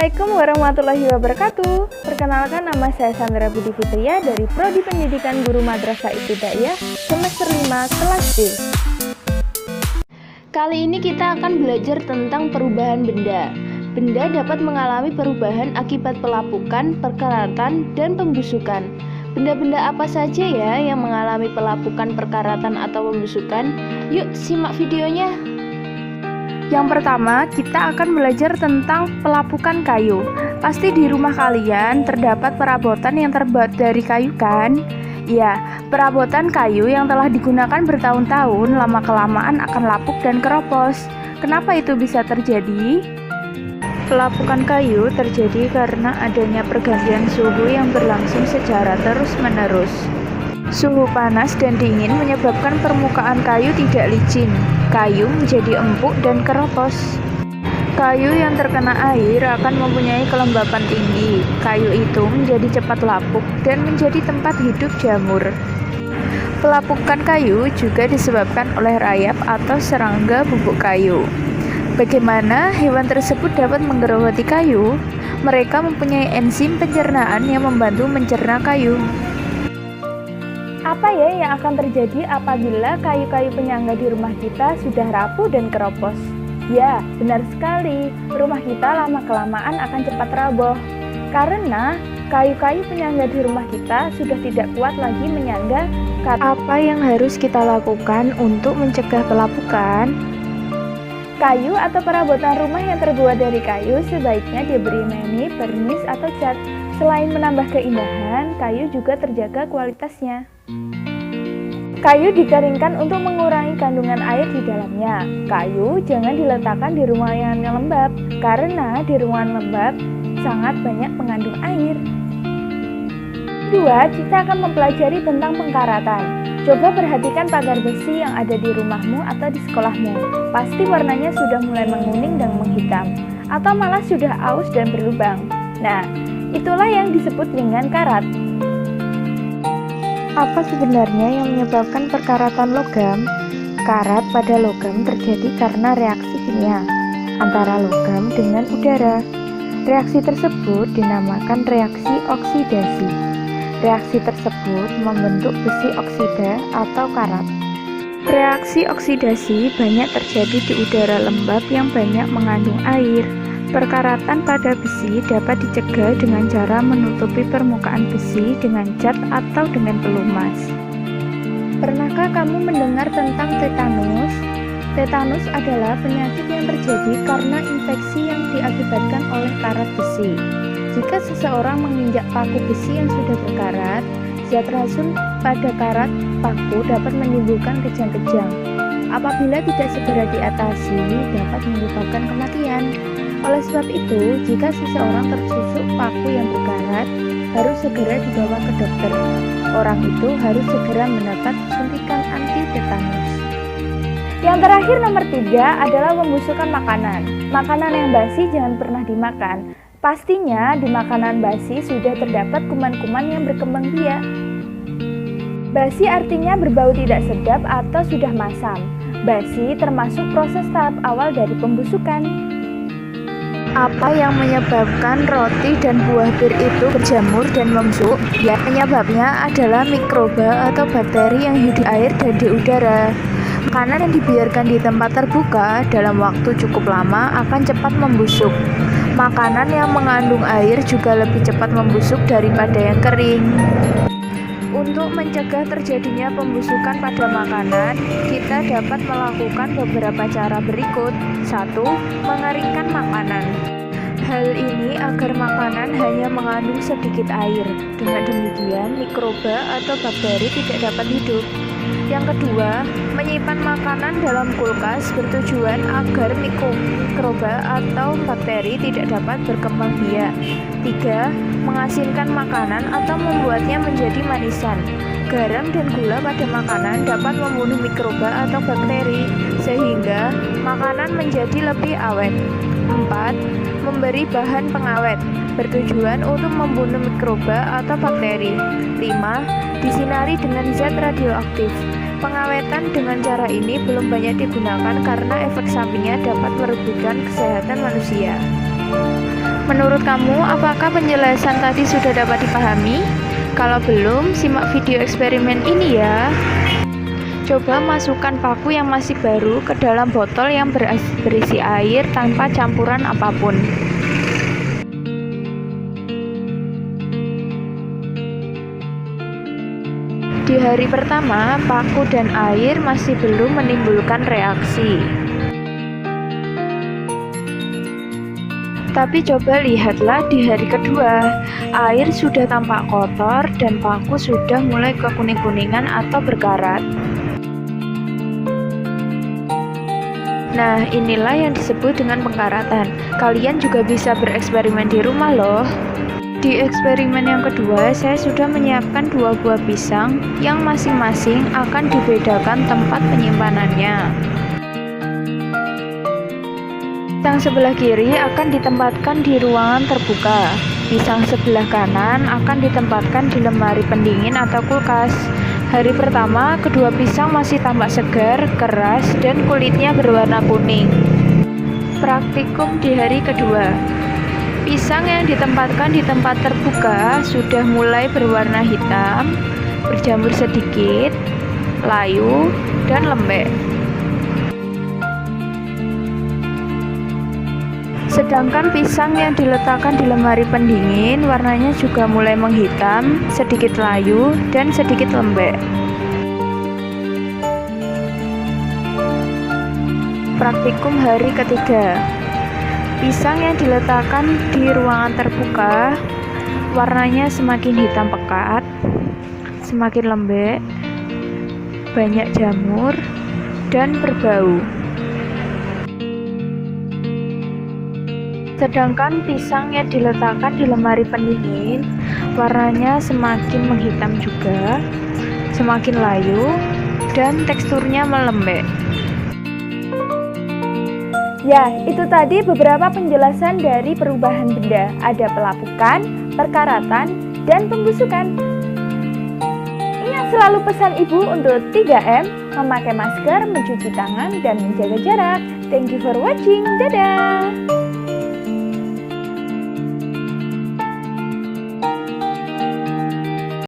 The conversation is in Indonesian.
Assalamualaikum warahmatullahi wabarakatuh. Perkenalkan, nama saya Sandra Budi Fitria dari Prodi Pendidikan Guru Madrasah Ibtidaiyah semester 5 kelas D. Kali ini kita akan belajar tentang perubahan benda. Benda dapat mengalami perubahan akibat pelapukan, perkaratan, dan pembusukan. Benda-benda apa saja ya yang mengalami pelapukan, perkaratan, atau pembusukan? Yuk simak videonya. Yang pertama, kita akan belajar tentang pelapukan kayu. Pasti di rumah kalian terdapat perabotan yang terbuat dari kayu kan? Ya, perabotan kayu yang telah digunakan bertahun-tahun lama-kelamaan akan lapuk dan keropos. Kenapa itu bisa terjadi? Pelapukan kayu terjadi karena adanya pergantian suhu yang berlangsung secara terus-menerus. Suhu panas dan dingin menyebabkan permukaan kayu tidak licin. Kayu menjadi empuk dan keropos. Kayu yang terkena air akan mempunyai kelembapan tinggi. Kayu itu menjadi cepat lapuk dan menjadi tempat hidup jamur. Pelapukan kayu juga disebabkan oleh rayap atau serangga bubuk kayu. Bagaimana hewan tersebut dapat menggerogoti kayu? Mereka mempunyai enzim pencernaan yang membantu mencerna kayu. Apa ya yang akan terjadi apabila kayu-kayu penyangga di rumah kita sudah rapuh dan keropos? Ya, benar sekali. Rumah kita lama-kelamaan akan cepat roboh. Karena kayu-kayu penyangga di rumah kita sudah tidak kuat lagi menyangga. Apa yang harus kita lakukan untuk mencegah pelapukan? Kayu atau perabotan rumah yang terbuat dari kayu sebaiknya diberi meni, pernis, atau cat. Selain menambah keindahan, kayu juga terjaga kualitasnya. Kayu dikeringkan untuk mengurangi kandungan air di dalamnya. Kayu jangan diletakkan di ruangan yang lembab, karena di ruangan lembab sangat banyak mengandung air. Kedua, kita akan mempelajari tentang pengkaratan. Coba perhatikan pagar besi yang ada di rumahmu atau di sekolahmu. Pasti warnanya sudah mulai menguning dan menghitam, atau malah sudah aus dan berlubang. Nah, itulah yang disebut dengan karat. Apa sebenarnya yang menyebabkan perkaratan logam? Karat pada logam terjadi karena reaksi kimia antara logam dengan udara. Reaksi tersebut dinamakan reaksi oksidasi. Reaksi tersebut membentuk besi oksida atau karat. Reaksi oksidasi banyak terjadi di udara lembab yang banyak mengandung air. Perkaratan pada besi dapat dicegah dengan cara menutupi permukaan besi dengan cat atau dengan pelumas. Pernahkah kamu mendengar tentang tetanus? Tetanus adalah penyakit yang terjadi karena infeksi yang diakibatkan oleh karat besi. Jika seseorang menginjak paku besi yang sudah berkarat, zat racun pada karat paku dapat menimbulkan kejang-kejang. Apabila tidak segera diatasi, dapat menyebabkan kematian. Oleh sebab itu, jika seseorang tertusuk paku yang berkarat, harus segera dibawa ke dokter. Orang itu harus segera mendapat suntikan anti tetanus. Yang terakhir, nomor 3 adalah membusukan makanan. Makanan yang basi jangan pernah dimakan. Pastinya di makanan basi sudah terdapat kuman-kuman yang berkembang biak. Basi artinya berbau tidak sedap atau sudah masam. Basi termasuk proses tahap awal dari pembusukan. Apa yang menyebabkan roti dan buah bir itu berjamur dan membusuk? Ya, penyebabnya adalah mikroba atau bakteri yang hidup di air dan di udara. Makanan yang dibiarkan di tempat terbuka dalam waktu cukup lama akan cepat membusuk. Makanan yang mengandung air juga lebih cepat membusuk daripada yang kering. Untuk mencegah terjadinya pembusukan pada makanan, kita dapat melakukan beberapa cara berikut. 1. Mengeringkan makanan. Hal ini agar makanan hanya mengandung sedikit air. Dengan demikian, mikroba atau bakteri tidak dapat hidup. Yang kedua, menyimpan makanan dalam kulkas bertujuan agar mikroba atau bakteri tidak dapat berkembang biak. 3. Mengasinkan makanan atau membuatnya menjadi manisan. Garam dan gula pada makanan dapat membunuh mikroba atau bakteri, sehingga makanan menjadi lebih awet. 4. Memberi bahan pengawet, bertujuan untuk membunuh mikroba atau bakteri. 5. Disinari dengan zat radioaktif. Pengawetan dengan cara ini belum banyak digunakan karena efek sampingnya dapat merugikan kesehatan manusia. Menurut kamu, apakah penjelasan tadi sudah dapat dipahami? Kalau belum, simak video eksperimen ini ya. Coba masukkan paku yang masih baru ke dalam botol yang berisi air tanpa campuran apapun. Di hari pertama, paku dan air masih belum menimbulkan reaksi. Tapi coba lihatlah di hari kedua, air sudah tampak kotor dan paku sudah mulai kekuning-kuningan atau berkarat. Nah, inilah yang disebut dengan pengkaratan. Kalian juga bisa bereksperimen di rumah loh. Di eksperimen yang kedua, saya sudah menyiapkan 2 buah pisang yang masing-masing akan dibedakan tempat penyimpanannya. Pisang sebelah kiri akan ditempatkan di ruangan terbuka. Pisang sebelah kanan akan ditempatkan di lemari pendingin atau kulkas. Hari pertama, kedua pisang masih tampak segar, keras, dan kulitnya berwarna kuning. Praktikum di hari kedua. Pisang yang ditempatkan di tempat terbuka sudah mulai berwarna hitam, berjamur sedikit, layu, dan lembek. Sedangkan pisang yang diletakkan di lemari pendingin warnanya juga mulai menghitam, sedikit layu, dan sedikit lembek. Praktikum hari ketiga. Pisang yang diletakkan di ruangan terbuka warnanya semakin hitam pekat, semakin lembek, banyak jamur, dan berbau. Sedangkan pisang yang diletakkan di lemari pendingin warnanya semakin menghitam juga, semakin layu, dan teksturnya melembek. Ya, itu tadi beberapa penjelasan dari perubahan benda. Ada pelapukan, perkaratan, dan pembusukan. Ingat selalu pesan ibu untuk 3M, memakai masker, mencuci tangan, dan menjaga jarak. Thank you for watching. Dadah!